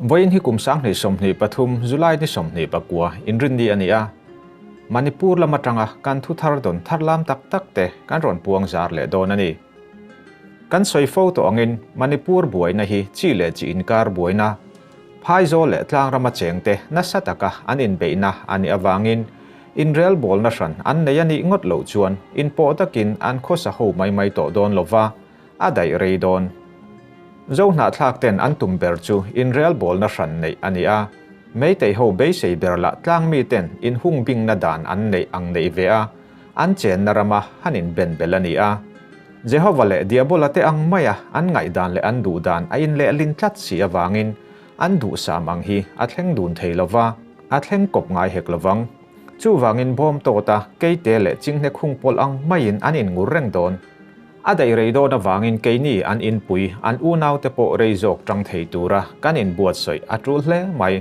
Voin hi kum sang ni somni pathum July ni somni pakwa inrin di ania Manipur lamatanga kan thu thar don tharlam tak tak te kan ron puang zar le don ani kan soi photo angin Manipur buai na hi chi le chi inkar buai na phai zo le tlang rama cheng te na sataka anin beina ani awangin in real bol na ran an nei ani ngot lo chuan in po takin an khosa ho mai to don lova adai rei don zo na thlak ten an tum ber chu in real bol na ran nei ania mei te ho be sei berla tlang mi ten in hung bing na dan an nei ang nei ve a an chen na rama hanin ben belania Jehovah le diabola te ang maya an ngai dan le an du dan a in le lin tlat si awangin an du samang hi athleng dun theilova athleng kop ngai hek lawang chu wangin bom to ta keite le chingnek hung pol ang main anin ngurreng don adai reido na wangin keini an in pui an u naw te po reizok tang thei tura kanin buat soi atul hle mai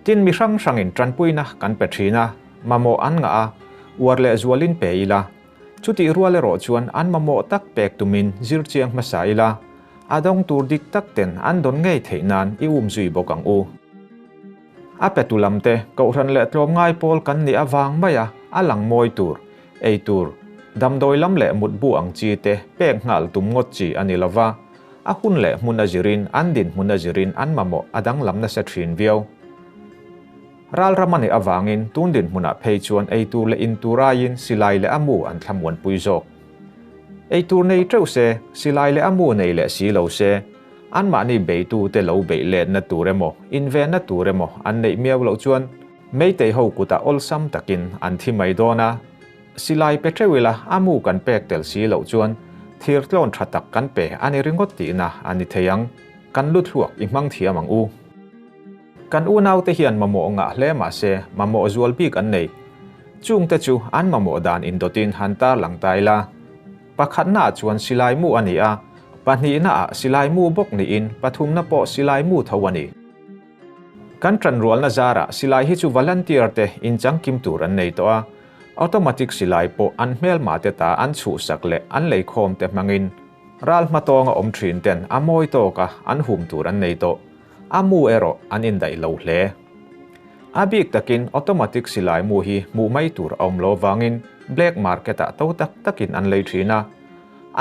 tin mi sang sangin tranpuina kan petrina mamo an nga a warle zualin peila chuti ruale ro chuan an mamo tak pek tumin zirchiang masaila adong tur dik tak ten an don ngei theinan i zui bokang u apetulamte ko ran le tlom ngai pol kan ni awang maya alang moi tur ei tur damdoi lam le mutbu ang chi te pek ngal tum ngot chi anilawa a hun le munazirin an din munazirin an mamo adang lam na sa thin viau ral ramani awangin tundin muna phei chuan ei tur le in turain silai le amu an thamwan puizok ei tur nei treuse silai le amu nei le si lo se an ma ni be tu te lo be le na turemo inve na turemo an nei miaw lo chuan mei te ho kuta ol sam takin an thi mai dona silai petrewila amu kan pek tel si lo chuan thir tlon thatak kan pe ani ringot ti na ani theyang kan lut huak i mang thiamang u kan u naw te hian mamo nga hle ma se mamo zual bik an nei chung te chu an mamo dan in dotin hanta lang taila pakhat na chuan silai mu ani a pani na silai mu bok ni in pathum na po silai mu thawani kan tran rual na zara silai hi chu volunteer te in chang kim tur an nei to a automatic silai po an mel ma te ta an chu sakle an lei khom te mangin ral matonga om thin ten amoi to ka an hum tur an nei to amu ero an in dai lo hle abik takin automatic silai mu hi mu mai tur om lo wangin black market a to tak takin an lei thina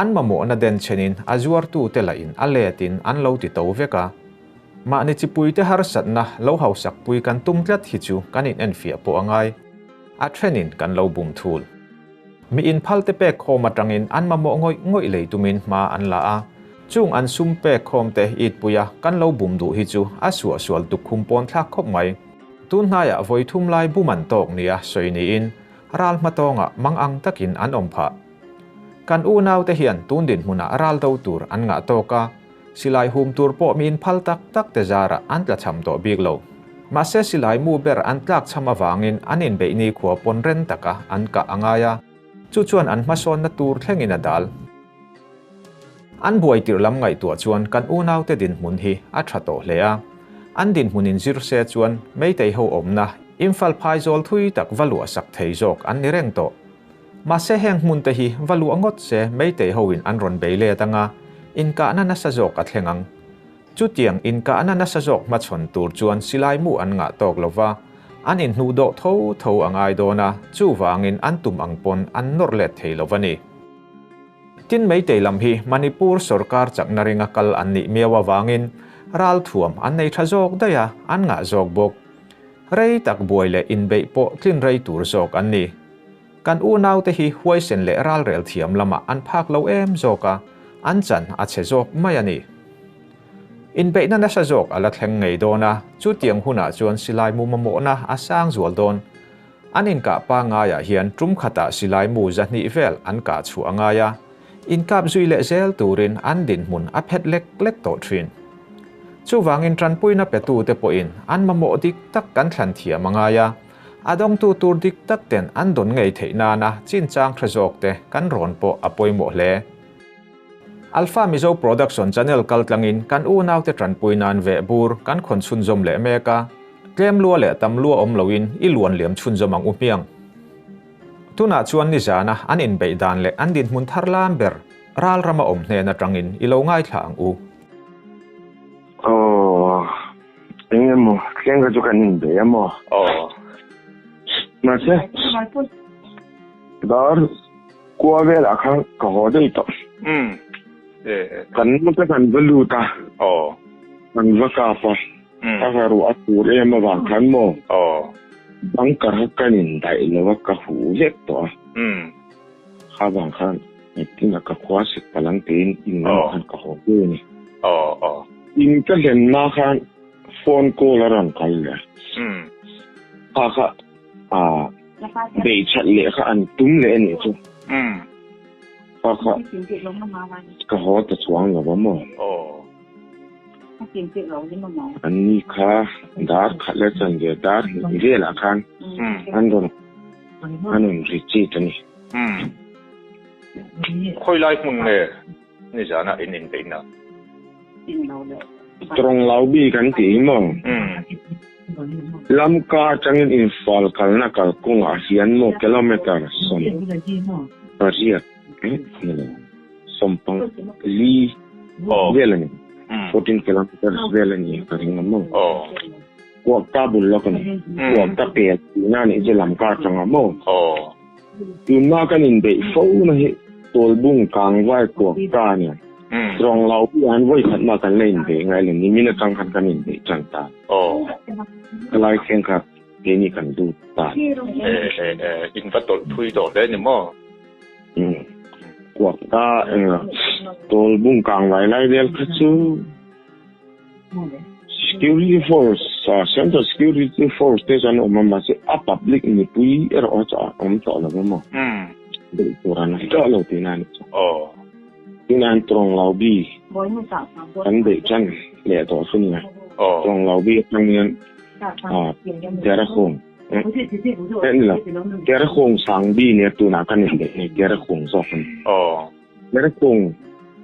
an mamo na den chenin azuar tu te la in aletin an lo ti to veka ma ni chipui te har sat na lo hausak pui kan tum tlat hi chu kanin en fia po angai a trenin kan lo bum thul mi in phalte pe khoma tangin an mamo ngoi lei tumin ma an la a chung an sum pe khom te it puya kan lo bum du hi chu asua sual tu khumpon thak khop mai tun haya voi thum lai buman tok nia soini in ral matonga mangang takin an ompha kan u naw te hian tundin huna ral do tur an nga toka silai hum tur po min phal tak tak te zara an tla cham to biglo ma se silai mu ber an tlak chama wangin anin be ni khuwa pon ren taka an ka angaya chu chuan an mason na tur thlengin adal an buai tir lam ngai tua chuan kan u naw te din mun hi a thato hlea an din munin zir se chuan mei te ho omna imphal phai zol thui tak valua sak thei jok an ni reng to ma se heng mun te hi valu angot se mei te ho in an ron beile tanga in ka na na sa jok a thlengang chu tiang in ka na na sa jok ma chon tur chuan silai mu an nga tok lova an in hnu do tho angai dona chu wangin an tum angpon an nor le thei lovani tin mei te lam hi Manipur sarkar chakna ringa kal an ni mewa wangin ral thuam an nei thajok daya an nga jok bok rei tak boile in be po tlin rei tur jok an ni kan u naw te hi huai sen le ral rel thiam lama an phak lo em zoka an chan a che jok mai ani in be na sa jok ala thleng ngei dona chu tiang huna chuan silai mu mamo na asang zual don anin ka pa nga ya hian trum khata silai mu zahni vel an ka chu angaya in kap zui le zel turin an din mun a phet lek to thin chu wangin tranpui na petu te po in an mamo dik tak kan thlan thia mangaya adong tu tur dik tak ten an don ngei theina na chin chang thajok te kan ron po apoi mo hle Alpha Mizo Production Channel kaltlangin kan u naw te tranpui nan ve bur kan khon chun zom le meka tlem lua le tam lua om loin i luan liam chun zomang upiang tuna chuan ni zana an in be dan le an din mun thar lam ber ral rama om hne na tangin i lo ngai thla ang u Ingin mo, kaya nga kanin ba mo? Masa, dar, kuha vela kang kahoda ito. Kan mo ka kan baluta. Kan vakapa. Kakaru at pure mabakan mo. Bangkar kanin dahil wakahulit to. Habang kan, iti nakakwasik palang tin, inakan kahoda ni. Inka din makan phone call aran kaya. Kaka bay chat le ka an tum le ni to. Kaka kahoda chuang la ba mo. Ani ka dar khala chan ge dar ge la kan. Andon anun richi tani. Khoi lai mun ne ni jana in pe na. Trong lau bi kan ti mo. Lam ka changin infal kal na kal kung asian mo kilometer som. Paria. Sompang li velani. 14 kilometers velani karing mo. Kuak tabul lo kan. Kuak tapet na ni je lam ka chang mo. Yun na kanin be fo na hi tolbung kang wai kuak ka ni. Trong lau bi an voi khat ma kan lein be ngai len ni mina kang khan kanin be chang ta. Kalai khen ka ke ni kan du ta. In pa tol thui do le ni mo. Kuak ka tolbung kang wai lai del khachu. Security force, Central Security Force station umama se a public ni pui o cha to la mo. De turan ta lo tinan. Tinan trong lau bi. Kan de chan le to sun na. Trong lau bi tang yan jara khong. En la jara khong sang bi ne tu na kan de ne jara khong so kan. Jara khong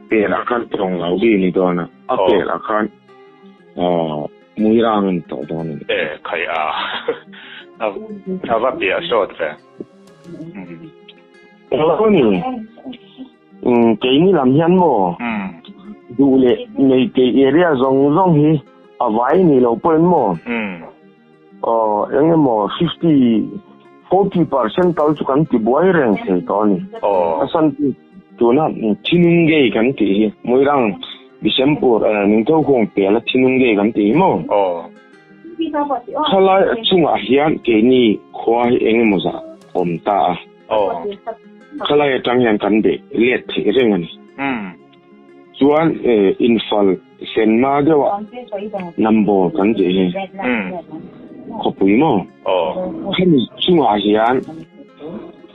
pe la kan trong lau bi ni do na. A pe la kan muy rangan to don. Kai va bia short ve. Lo ni. Cái ni làm nhân mo. Du le nei cái area zong hi a vai ni lo pen mo. Yang mo 40% tao chu kan ti boy reng se to ni. Asan tu na chinung ge kan ti muy rang December ning to khong pe la chinung ge kan ti mo. Khala chunga hian ke ni khwa hi eng mo za om ta. Khala ya tang yan kan de let thi reng ani. Chuan infal sen ma de wa number kan je he. Khopui mo. Khan chunga hian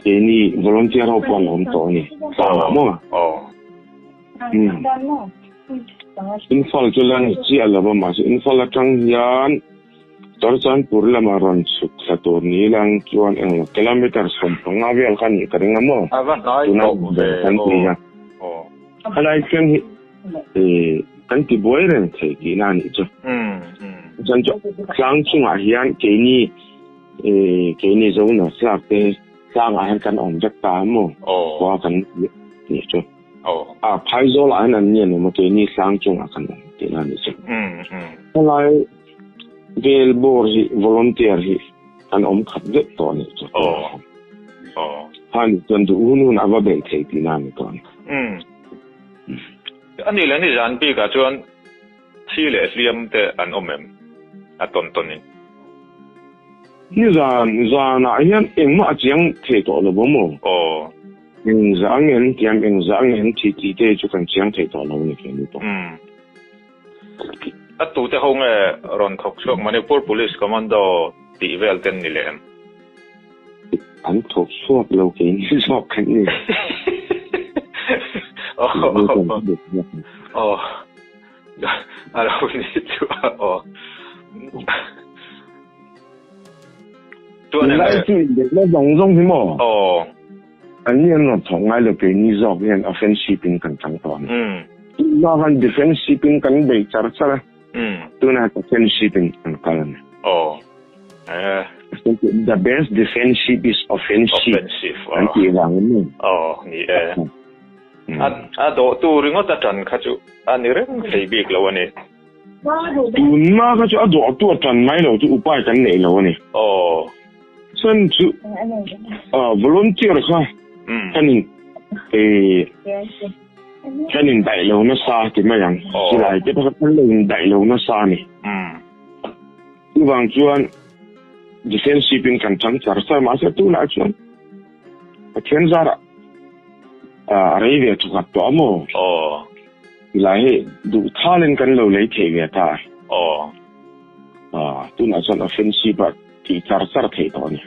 ke ni volunteer ho pon om to ni. Mo. Infal chulang chi alaba ma infal atang yan torchan purla maron suk sator ni lang chuan eng kilometer sompang avel kan ni karing mo kan ti ya alai ken kan ti boiren the ki na ni chu chan chu sang chunga hian ke ni zo na sa pe sang a han kan om jak ta mo wa kan ni chu phai zo la an ni no mo ke ni sang chunga kan ti na ni chu alai Vel bor hi volunteer hi an khat de to ni chu han ton du unu na ba be thei ti na ni to ani le ni jan pi ka chuan thi le sliam te an omem a ton ni ni zan na hian eng ma chiang thei to lo bo mo eng zang en tiam eng zang en ti te chu kan chiang thei to lo ni ke ni to at tu te hong ron thok chok Manipur Police Commando ti vel ten ni lem an thok chok lo ke ni chok kan ni ala ni tu tu ne lai tu de lo dong dong hi mo an ni no thong ai lo ke ni zok yan offensive in kan chang to na han defensive in kan be char char tu na defensive in kan kalan the best defensive is offensive an ti wang ni ni a do tu ringo ta tan kha chu ani reng sei bik lo ani tun ma ka chu ado tu tan mai lo chu upai kan nei lo ni sen chu volunteer kha kanin kanin dai lo na sa ti ma yang chi lai te pa kan lo dai lo na sa ni wang chuan defensive in kan chang char sa ma se tu la chuan a chen zara rei ve chu ka to mo lai du thalen kan lo lei the ve ta tu na chuan offensive ti char the to ni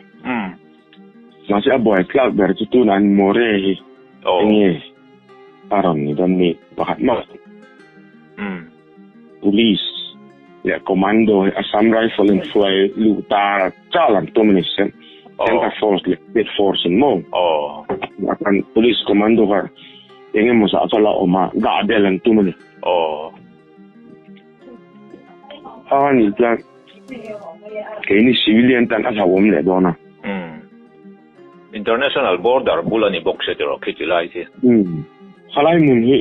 ma se a boy club ber chu tu nan more hi ni aron ni don ni pahat ma police ya commando Assam Rifle and Fly luta jalan domination Center Force Liquid Force mo akan police commando ka ingin mo sa atala o ma gaadelan tumuli ni plan kaya ni civilian tan asawom le dona international border bulani boxe tero kitilai ti halai mun hi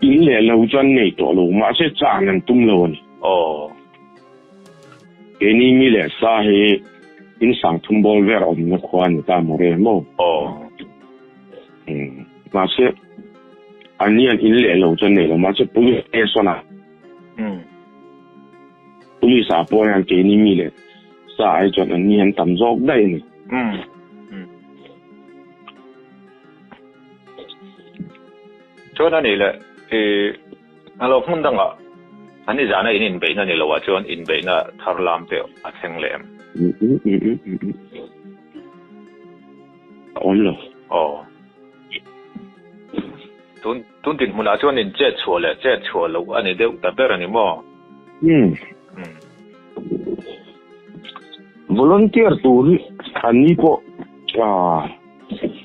in le lo jan nei to lo ma se changan tum lo ni keni mi le sa he in sang thum bol ver om na khwan ta more mo ma se anian in le lo jan nei lo ma se police e sona police a po yang keni mi le sa ai jon anian tam jok dai ni cho nên là alo phun đăng à anh ấy ra này in bên này làว่าcho in bên là thar lam pe a theng lem on lo tun tin mun a cho in che chua lo anh ấy đều ta per ni mo volunteer tu ani po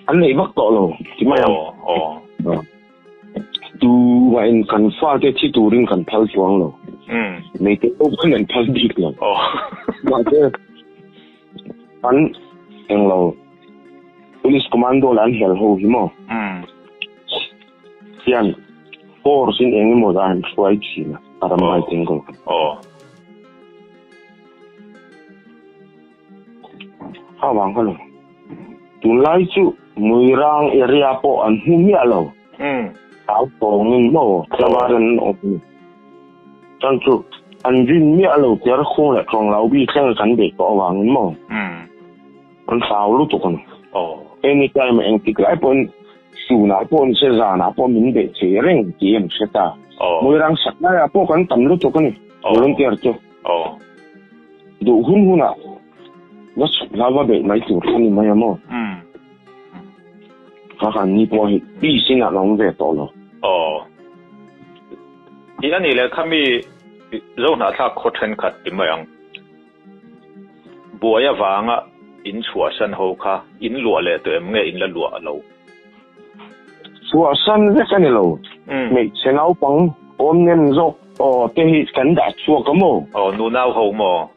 anh ấy bắt to lo chỉ mà tu wain kan fa te chi tu ring kan phal chuang lo nei te op kan phal dik lo ma te an eng lo police commando lan hel ho hi mo sian force in eng mo dan swai chi na para mai tingo ha wang ka lo tu lai chu mui rang area po an hu mi alo áo bông in màu samaran open chẳng chú anh vinh mía lâu tiếc không lại trong lão bị sang cắn bể cọ vàng in màu anh sao lúc tụi con anytime anh thích lại pon su na pon sẽ ra na pon mình bể chế rèn kiếm sẽ ta mỗi rang sạch này à pon con tầm lúc tụi con luôn tiếc chứ đủ hun hun à nó sạch là vào bể mấy tụi con mấy màu các anh đi qua đi xin là nóng về to rồi thì anh ấy là kami rồi na thà khó khăn khát tìm mấy anh bùa ya vàng á in chùa sân hậu kha in lúa lệ tụi em nghe in là lúa lâu chùa sân rất cái này lâu mấy xe áo băng ôm nên dọc cái cắn đá chùa cái mồ nụ nào hậu mồ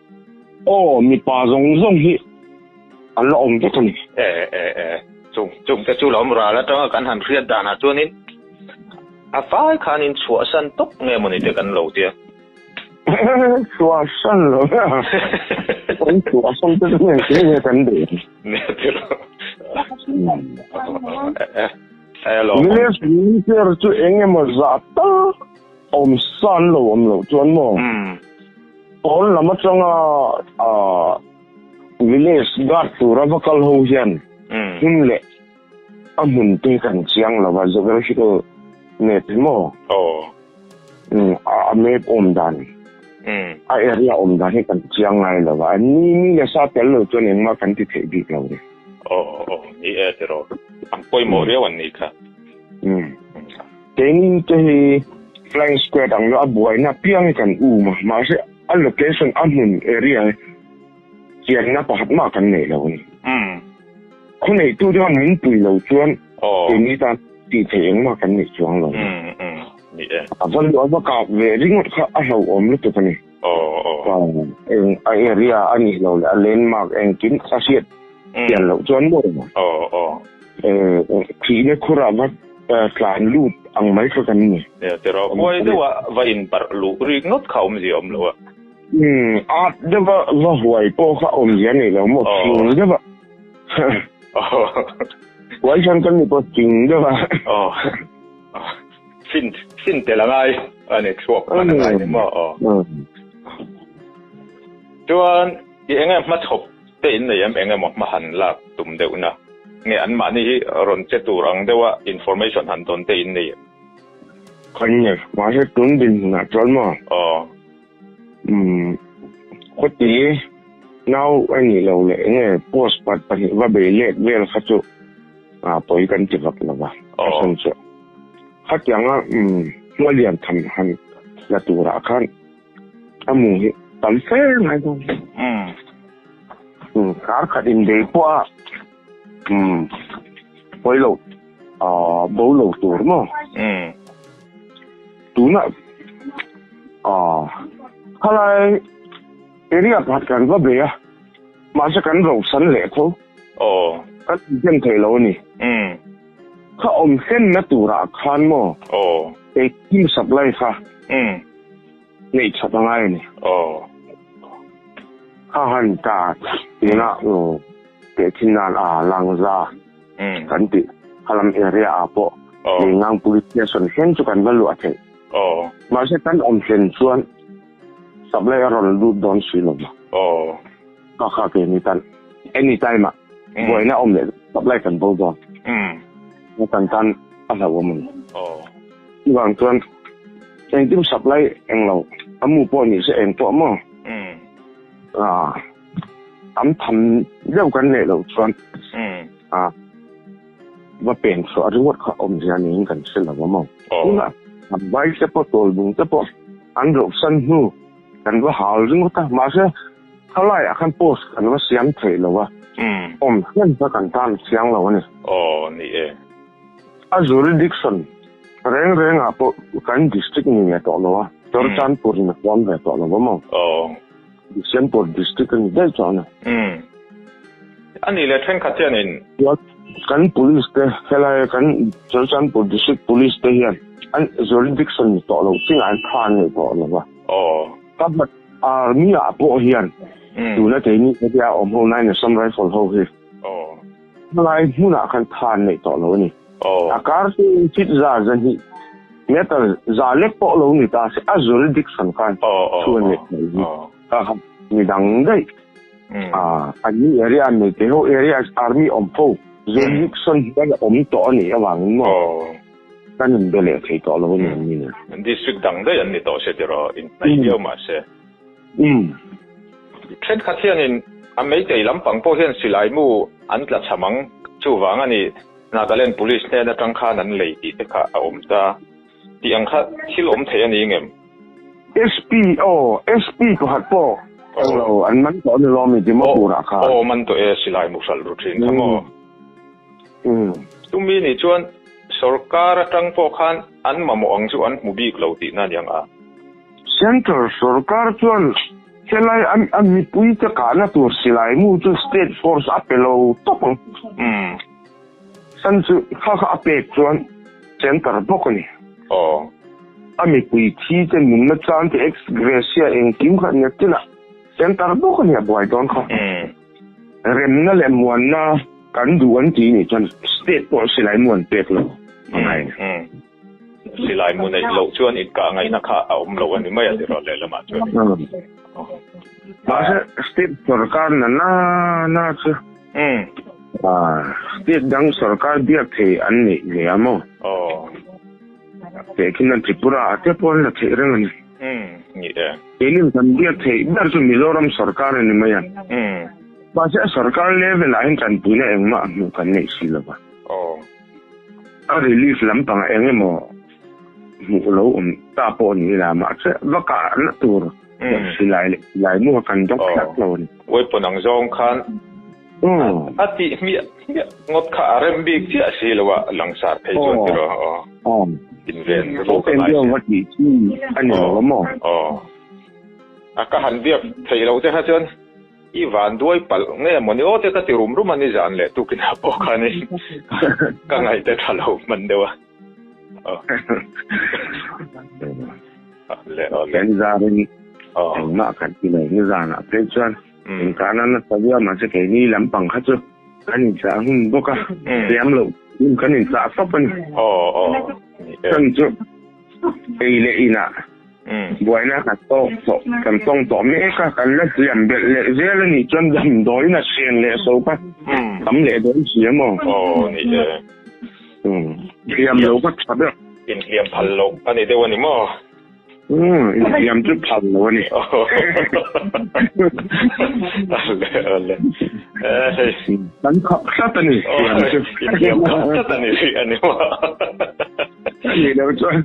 mi bà rong hi anh là ông cái này chung cái chú lỏng ra là trong cái hành riết đàn cho nên phải khán in chùa sân tốt nghe một cái gần lâu tiệt chùa sân rồi con chùa sân tức là cái gì cần để nghe được hello mình xin chơi chú anh em mà giả ta sân lâu chuan mo còn là mất trong village guard tu ra vào câu hậu hiền lệ mun tinh thần chiang là và geographical net mo map đàn area đàn hay cần chiang này là và ni là saotel lo cho nên mà cần thì thể bị lâu đấy ni rồi ang poi mo ria wan ni kha cái flying square đang lo boy na piang kan mà sẽ allocation mun area chiang na pa hat ma kan nei lo niคนไหนตู้ที่มันปุ๋ยเราชวนทีนี้ตอนตีเถียงมากันในช่วงเรานี่วันนี้ว่ากับเวริ่งเขาเอาอมรู้ตัวนี้เองไอเรียอันนี้เราเล่นมากเองกินซาเซียดเปลี่ยนเราชวนบ่ทีนี้คุณว่า tlan lut ang mai so kan ni te ro moi de wa va in par lu ri ngot khaum zi om lo a de va huai po kha om ya ni lo mo chung de va wai chan kan ni po chung de va fin te la ngai ane chuak an ngai ni mo chuan i engem ma thop te in nei em engem ma han la tum deuh na nge an ma ni hi ron che turang dewa information han ton te in nei kan ni ma se tun din na chol mo ko ti now ani lo le nge post pat pa va be le vel kha chu poi kan ti vak la ba san chu khat yang mo lian tham han la tura khan amu hi tam fe ngai do kar khatin de po poi lo bo lo tur mo tu na khalai area pat kan va be ya ma se kan ro san le tho kan jen thei lo ni kha om sen na tura khan mo e kim supply kha nei chatangai ni kha han ta ina ke chinan lang za kan ti halam area apo ni ngang police station hen chu kan balu athe ma se kan om sen chuan supply ron lu don silo ka kha ke ni tan anytime boy na om le supply kan bo don kan tan ala woman wang chuan eng tim supply eng lo amu po ni se eng po mo am tham deuh kan le lo chuan va pen so ariwat kha om jan ning kan se lo mo na bai se po tol bung te po an ro san hu kan va hal ring ta ma se khalai akan post kan va siam thei lo wa om hen pa kan tan siang lo ni ni e a jurisdiction reng apo kan district ni to lo wa torchan pur ni kwam ve to lo mo Disenpur district ni dai chona ani le thren khathian in kan police te helai kan Churchanpur district police te hian an jurisdiction ni to lo ting an than ni to lo wa but army apo hian tu na te ni te ya om ho nai na some rifle ho hi lai huna kan than ni to lo ni akar ti chit za zan hi metal za le po lo ni ta se a jurisdiction kan chuan ni ni dang dai ani area ni te ho area army om po jurisdiction kan om to ni awang mo kan bele thei to lo ni district dang dai an ni to se tiro in nai dio ma se thren khathian in amei te lampang po hian silai mu an tla chamang chu wang ani Nagaland police ne na tangkha nan lei ti te kha om ta ti ang kha thil om thei ani ngem SP ko hat po an man to ni lo mi ti mo pura kha man to e silai mu sal rutin thamo tumi ni chuan sarkar tang po khan an mamo ang chu an mubik lo ti na yang a center sarkar chuan helai an mi pui ta ka na tur silai mu chu state force apelo topang san chu kha ape chuan center bokoni ami pui thi chen mun na chan te ex gracia en kim kha nya tina center bokoni a boy don kha rem na le muan na kan duan ti ni chan state force silai muan pek lo ngai silai mu nei lo chuan in ka ngai na kha om lo ani mai ati ro le lama chuan ma state sarkar na chu state dang sarkar dia the an ni le amo te kinan tripura ate pon la the rang ni ni elim kan dia the dar chu mizoram sarkar ni mayan ba se sarkar level a hin kan pune eng ma nu kan nei sila ba a relief lam pang eng mo mu lo ta po ni la ma se va ka na tur silai mu kan dok sak lo ni wei ponang zong khan ati mi ngot kha rem big ti asilawa langsar phei chu tiro in ven ro ka mai wati ani lo mo aka han biak thei lo te ha chon i van duai pal nge moni o te ka ti rum rum ani jan le tu kin ha po khani ka ngai te thalo man dewa Kan zarin makan ini zana pecuan. Karena saya masih kayak ini lampang kacu. Kan ini buka diam lo. Kan ini apa pun. Kan tu ini ina. Buana kan tong mereka kan lah diam bel. Jadi ni cuman jam doi na sian le so pa. Le doi sian mo. Ni diam lo pa sabar. Diam pallo. Ani dewa ni mo. Diam tu pallo ni. Dan kau kata ni. Diam kata ni ani mo. Ni dah cuman.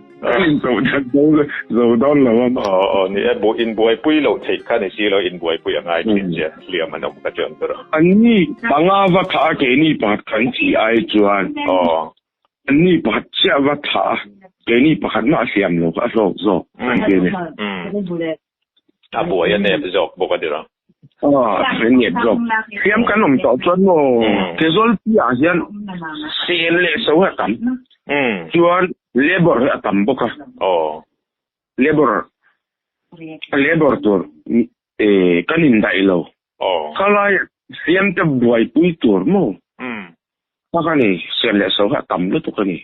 Zo don lah mo. Ni bo in boy pui lo take kan si lo in boy pui ang ai kin je. Liam man ka jon pero. Ani pangawa ka ke ni pa kan si ai chuan. Ani pa chia wa tha. Ke ni pa kan ma siam lo ka so. Ke ni. Boy ne zok bo ka dira. Ni zok. Siam kan nom to chuan mo. Ke zol pi a hian sen le so ha kam. Chuan labor ha kam bo ka. Labor tur kanin dai lo. Kala siam te boy pui tur mo. Maka ni siam le so ha kam lo tu ka ni.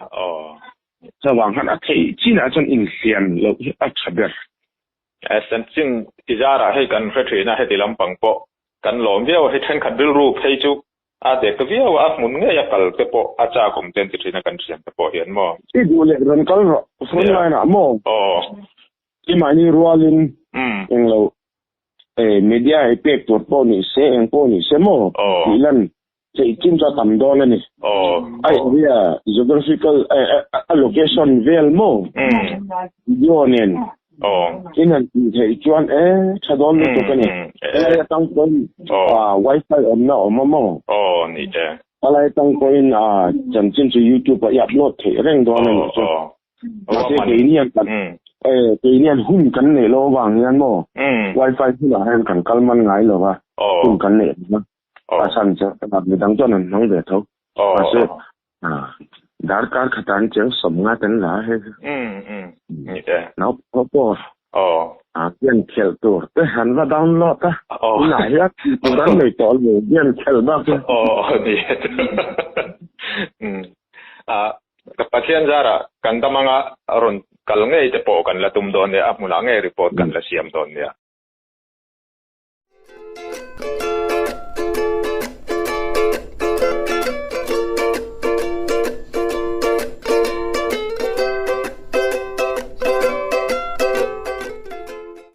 Sa wang han a thei china chan in siam lo a chaber. Asan chin tijara hai kan khathina hai tilam pangpo kan lom viau hai than khat bil rup thei chu a de ka viau a mun nge ya kal te po a cha kom ten ti na kan siam te po hian mo. Ti du le ran kal ro sun lai na mo. Ti mai ni rualin eng lo media ai pek tur po ni se eng po ni se mo. Ilan Say kinsa tamdon ni. Ay via geographical location vel mo. Yonen. Inan say chuan chadon ni to kani. Tang kon wifi on na mo. Ni je. Alai tang koin chan chin su YouTube ya upload the reng don ni. Kasi kinian kan kinian hun kan ne lo wang yan mo. Wifi sila han kan kalman ngai lo ba. Hun kan ne na. Asan je tak bidang tu nan nong de tho. Kasi dar kar khatan je somnga tan la he. Ni je. Nau po. Pian khel tur te han va download ta. Na ya turan nei to le pian khel ba. Ni. Kapasian zara kan tamanga ron kalngai te po kan latum don ya apmula ngai report kan la siam don ya.